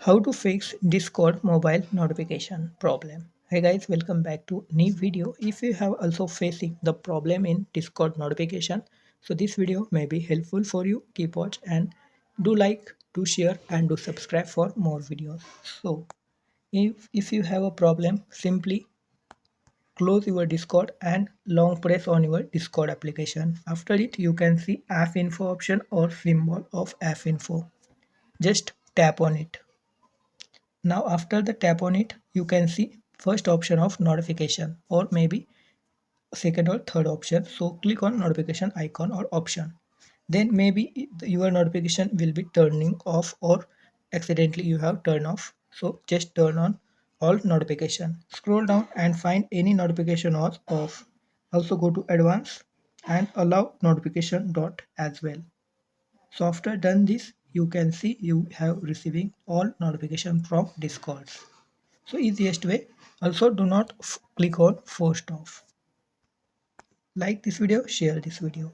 How to fix Discord mobile notification problem. Hey guys, welcome back to new video. If you have also facing the problem in Discord notification, so this video may be helpful for you. Keep watch and do like, do share and do subscribe for more videos. So if you have a problem, simply close your Discord and long press on your Discord application. After it, you can see app info option or symbol of app info. Just tap on it. Now after the tap on it, you can see first option of notification or maybe second or third option. So click on notification icon or option. Then maybe your notification will be turning off or accidentally you have turned off. So just turn on all notification. Scroll down and find any notification was off. Also go to advanced and allow notification dot as well. So after done this, you can see you have receiving all notification from Discord. So easiest way. Also do not click on forced off. Like this video, share this video.